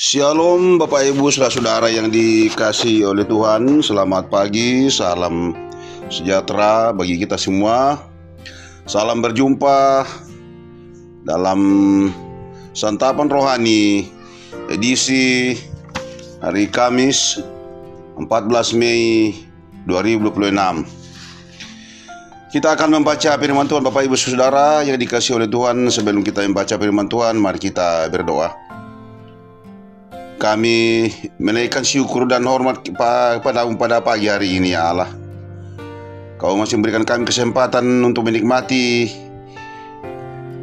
Shalom Bapak Ibu saudara-saudara yang dikasihi oleh Tuhan. Selamat pagi, salam sejahtera bagi kita semua. Salam berjumpa dalam santapan rohani edisi hari Kamis 14 Mei 2026. Kita akan membaca firman Tuhan Bapak Ibu saudara yang dikasihi oleh Tuhan. Sebelum kita membaca firman Tuhan, mari kita berdoa. Kami menaikkan syukur dan hormat kepadamu pada pagi hari ini, ya Allah. Kau masih memberikan kami kesempatan untuk menikmati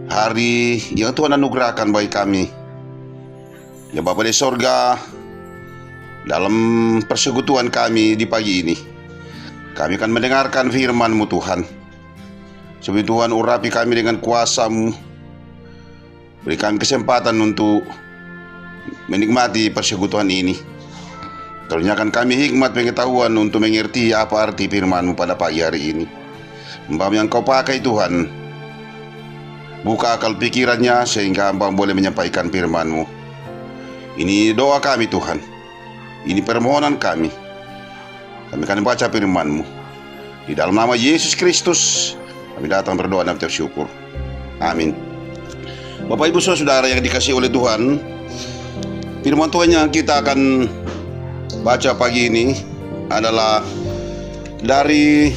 hari yang Tuhan anugerahkan bagi kami. Ya Bapa di sorga, dalam persekutuan kami di pagi ini, kami akan mendengarkan firman-Mu Tuhan. Sebab Tuhan urapi kami dengan kuasa-Mu. Beri kami kesempatan untuk menikmati persekutuan ini. Karuniakan kami hikmat pengetahuan untuk mengerti apa arti firman-Mu pada pagi hari ini. Hamba yang Kau pakai Tuhan, buka akal pikirannya sehingga hamba boleh menyampaikan firman-Mu. Ini doa kami Tuhan, ini permohonan kami. Kami akan membaca firman-Mu. Di dalam nama Yesus Kristus kami datang berdoa dan bersyukur. Amin. Bapak Ibu saudara yang dikasihi oleh Tuhan, firman Tuhan yang kita akan baca pagi ini adalah dari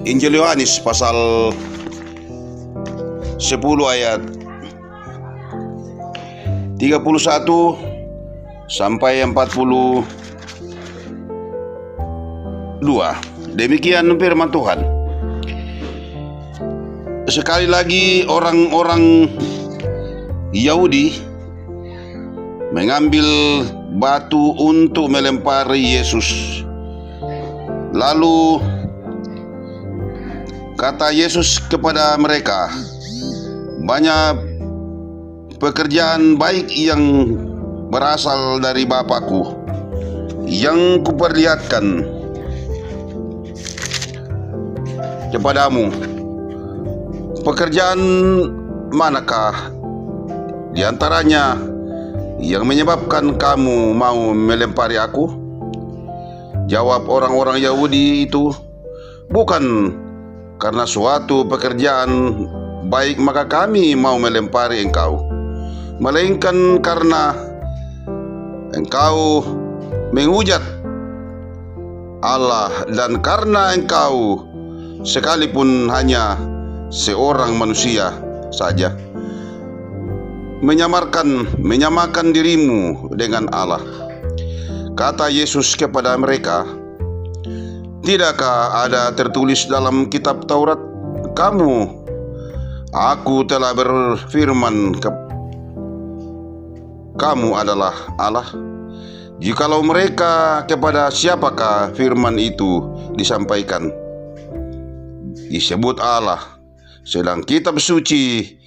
Injil Yohanes pasal 10 ayat 31 sampai 42. Demikian firman Tuhan. Sekali lagi orang-orang Yahudi mengambil batu untuk melempari Yesus. Lalu kata Yesus kepada mereka, banyak pekerjaan baik yang berasal dari Bapakku yang kuperlihatkan kepadamu. Pekerjaan manakah di antaranya yang menyebabkan kamu mau melempari aku? Jawab orang-orang Yahudi itu, bukan karena suatu pekerjaan baik maka kami mau melempari engkau, melainkan karena engkau menghujat Allah dan karena engkau sekalipun hanya seorang manusia saja menyamakan dirimu dengan Allah. Kata Yesus kepada mereka, tidakkah ada tertulis dalam kitab Taurat, aku telah berfirman kamu adalah Allah? Jikalau mereka, kepada siapakah firman itu disampaikan? Disebut Allah. Sedang kitab suci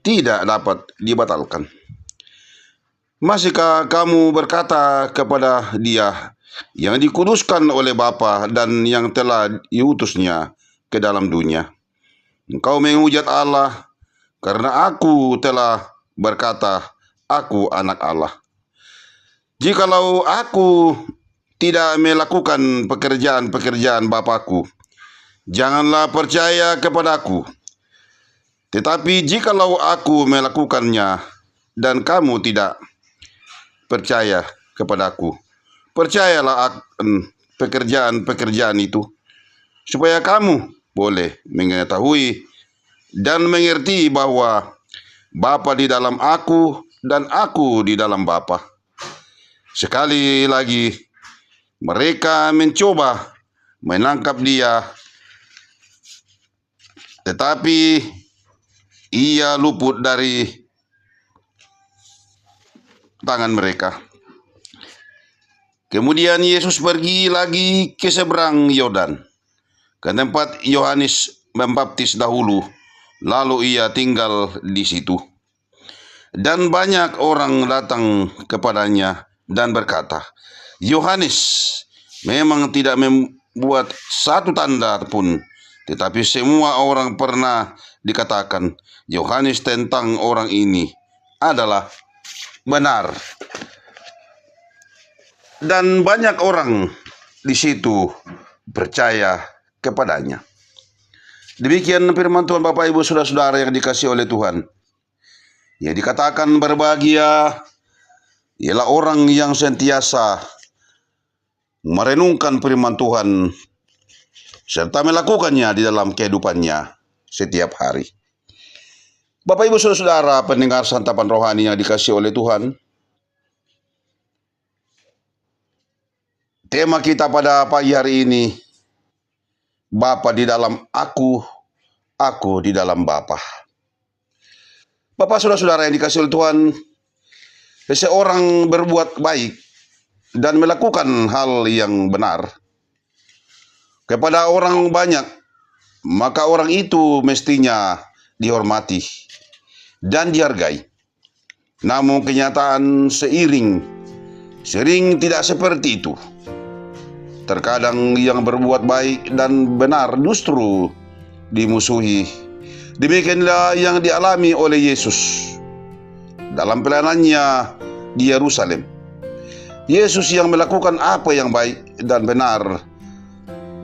tidak dapat dibatalkan. Masihkah kamu berkata kepada Dia yang dikuduskan oleh Bapa dan yang telah diutusnya ke dalam dunia, engkau menghujat Allah karena aku telah berkata aku anak Allah? Jikalau aku tidak melakukan pekerjaan-pekerjaan Bapakku, janganlah percaya kepadaku. Tetapi jikalau aku melakukannya dan kamu tidak percaya kepadaku, percayalah akan pekerjaan-pekerjaan itu, supaya kamu boleh mengetahui dan mengerti bahwa Bapa di dalam aku dan aku di dalam Bapa. Sekali lagi mereka mencoba menangkap Dia, tetapi Ia luput dari tangan mereka. Kemudian Yesus pergi lagi ke seberang Yordan, ke tempat Yohanes membaptis dahulu, lalu Ia tinggal di situ. Dan banyak orang datang kepadanya dan berkata, Yohanes memang tidak membuat satu tanda pun, tetapi semua orang pernah dikatakan Yohanes tentang orang ini adalah benar. Dan banyak orang di situ percaya kepadanya. Demikian firman Tuhan, Bapak Ibu Saudara-saudara yang dikasihi oleh Tuhan. Yang dikatakan berbahagia ialah orang yang sentiasa merenungkan firman Tuhan serta melakukannya di dalam kehidupannya setiap hari. Bapak Ibu Saudara-saudara pendengar santapan rohani yang dikasihi oleh Tuhan, tema kita pada pagi hari ini, Bapa di dalam aku di dalam Bapa. Bapak saudara-saudara yang dikasihi oleh Tuhan, seseorang berbuat baik dan melakukan hal yang benar kepada orang banyak, maka orang itu mestinya dihormati dan dihargai. Namun kenyataan sering tidak seperti itu. Terkadang yang berbuat baik dan benar justru dimusuhi. Demikianlah yang dialami oleh Yesus dalam pelayanannya di Yerusalem. Yesus yang melakukan apa yang baik dan benar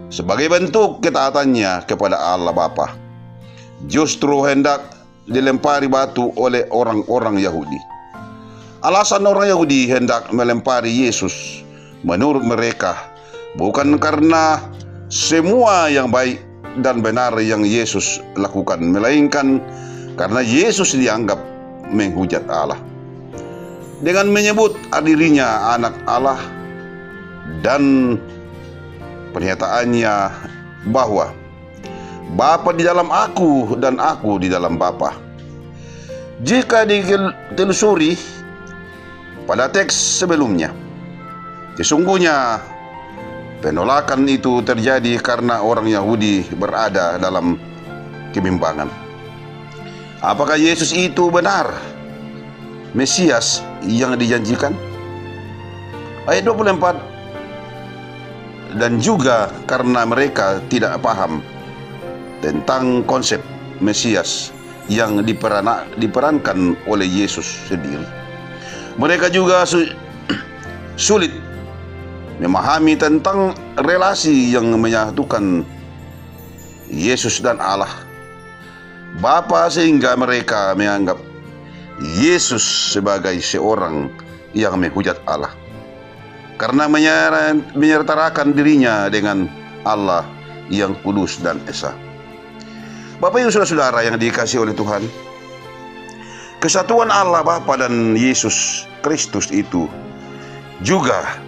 sebagai bentuk ketaatannya kepada Allah Bapa, justru hendak dilempari batu oleh orang-orang Yahudi. Alasan orang Yahudi hendak melempari Yesus menurut mereka bukan karena semua yang baik dan benar yang Yesus lakukan, melainkan karena Yesus dianggap menghujat Allah dengan menyebut dirinya anak Allah dan pernyataannya bahwa Bapa di dalam aku dan aku di dalam Bapa. Jika ditelusuri pada teks sebelumnya, sesungguhnya penolakan itu terjadi karena orang Yahudi berada dalam kebimbangan. Apakah Yesus itu benar Mesias yang dijanjikan? Ayat 24. Dan juga karena mereka tidak paham tentang konsep Mesias yang diperankan oleh Yesus sendiri. Mereka juga sulit memahami tentang relasi yang menyatukan Yesus dan Allah Bapa, sehingga mereka menganggap Yesus sebagai seorang yang menghujat Allah karena menyertakan dirinya dengan Allah yang kudus dan esa. Bapak Ibu Saudara-saudara yang dikasihi oleh Tuhan, kesatuan Allah Bapa dan Yesus Kristus itu juga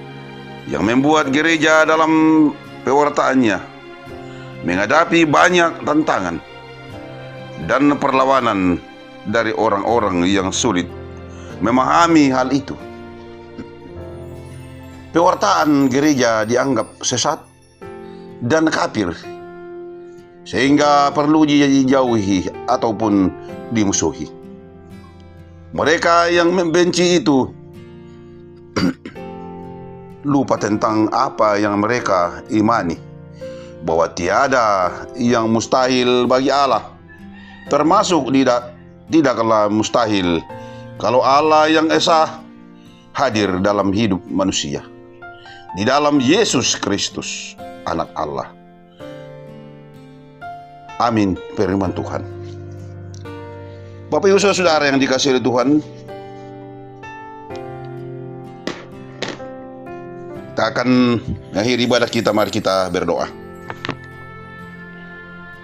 yang membuat gereja dalam pewartaannya menghadapi banyak tantangan dan perlawanan dari orang-orang yang sulit memahami hal itu. Pewartaan gereja dianggap sesat dan kafir, sehingga perlu dijauhi ataupun dimusuhi. Mereka yang membenci itu lupa tentang apa yang mereka imani, bahwa tiada yang mustahil bagi Allah, termasuk tidaklah mustahil kalau Allah yang esa hadir dalam hidup manusia di dalam Yesus Kristus, anak Allah. Amin, firman Tuhan. Bapak Ibu Saudara yang dikasihi oleh Tuhan, kita akan mengakhiri ibadah kita. Mari kita berdoa.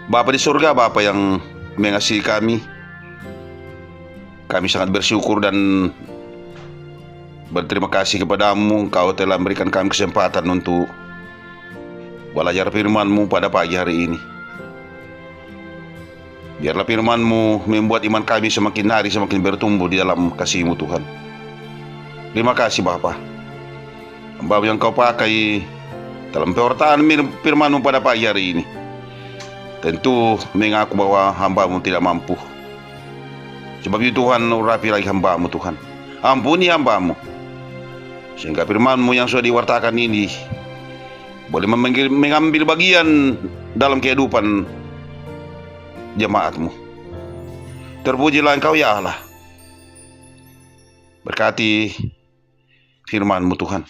Bapa di surga, Bapa yang mengasihi kami sangat bersyukur dan berterima kasih kepadamu. Engkau telah memberikan kami kesempatan untuk belajar firman-Mu pada pagi hari ini. Biarlah firman-Mu membuat iman kami semakin hari semakin bertumbuh di dalam kasih-Mu Tuhan. Terima kasih Bapa. Hamba yang Kau pakai dalam pewartaan firman-Mu pada pagi hari ini tentu mengaku bahwa hamba-Mu tidak mampu. Sebab itu Tuhan, urapi lagi hamba-Mu Tuhan. Ampuni hamba-Mu, sehingga firman-Mu yang sudah diwartakan ini boleh mengambil bagian dalam kehidupan jemaat-Mu. Terpujilah Engkau ya Allah. Berkati firman-Mu Tuhan.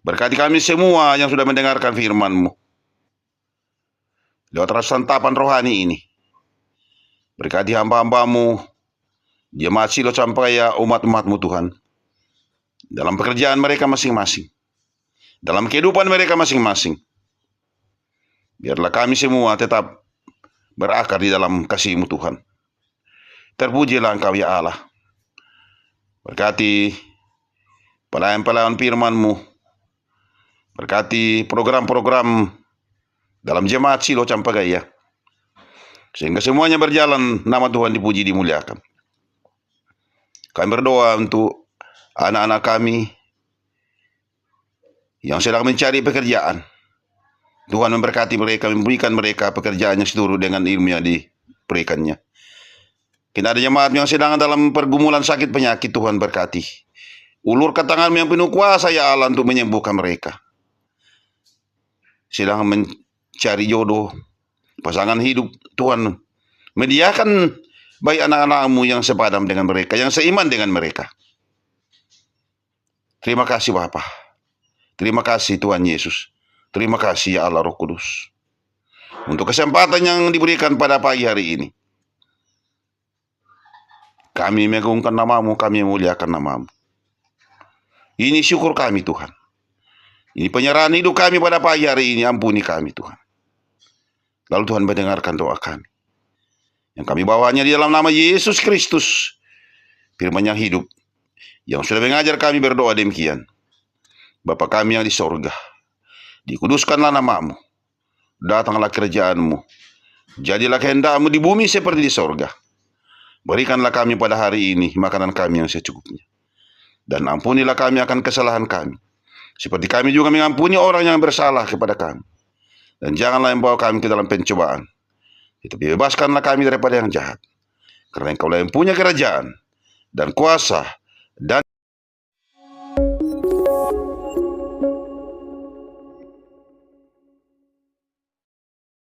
Berkati kami semua yang sudah mendengarkan firman-Mu lewat santapan rohani ini. Berkati hamba-hamba-Mu, jemaat Silo Campaya, umat-umat-Mu Tuhan, dalam pekerjaan mereka masing-masing, dalam kehidupan mereka masing-masing. Biarlah kami semua tetap berakar di dalam kasih-Mu Tuhan. Terpujilah Engkau ya Allah. Berkati pelayan-pelayan firman-Mu. Berkati program-program dalam jemaat Silo Campagaya, sehingga semuanya berjalan, nama Tuhan dipuji, dimuliakan. Kami berdoa untuk anak-anak kami yang sedang mencari pekerjaan. Tuhan memberkati mereka, memberikan mereka pekerjaan yang seluruh dengan ilmu yang diberikannya. Kita ada jemaat yang sedang dalam pergumulan sakit penyakit, Tuhan berkati. Ulurkan tangan-Mu yang penuh kuasa ya Allah untuk menyembuhkan mereka. Sedang mencari jodoh, pasangan hidup, Tuhan mediakan baik anak-anak-Mu yang sepadan dengan mereka, yang seiman dengan mereka. Terima kasih Bapa. Terima kasih Tuhan Yesus. Terima kasih ya Allah Roh Kudus, untuk kesempatan yang diberikan pada pagi hari ini. Kami mengagungkan nama-Mu, kami memuliakan nama-Mu. Ini syukur kami Tuhan. Ini penyerahan hidup kami pada pagi hari ini. Ampuni kami Tuhan. Lalu Tuhan mendengarkan doa kami, yang kami bawanya di dalam nama Yesus Kristus, firman yang hidup, yang sudah mengajar kami berdoa demikian. Bapa kami yang di sorga, dikuduskanlah nama-Mu, datanglah kerajaan-Mu, jadilah kehendak-Mu di bumi seperti di sorga. Berikanlah kami pada hari ini makanan kami yang secukupnya, dan ampunilah kami akan kesalahan kami, seperti kami juga mengampuni orang yang bersalah kepada kami. Dan janganlah membawa kami ke dalam pencobaan, tetapi bebaskanlah kami daripada yang jahat. Karena Engkaulah yang punya kerajaan dan kuasa dan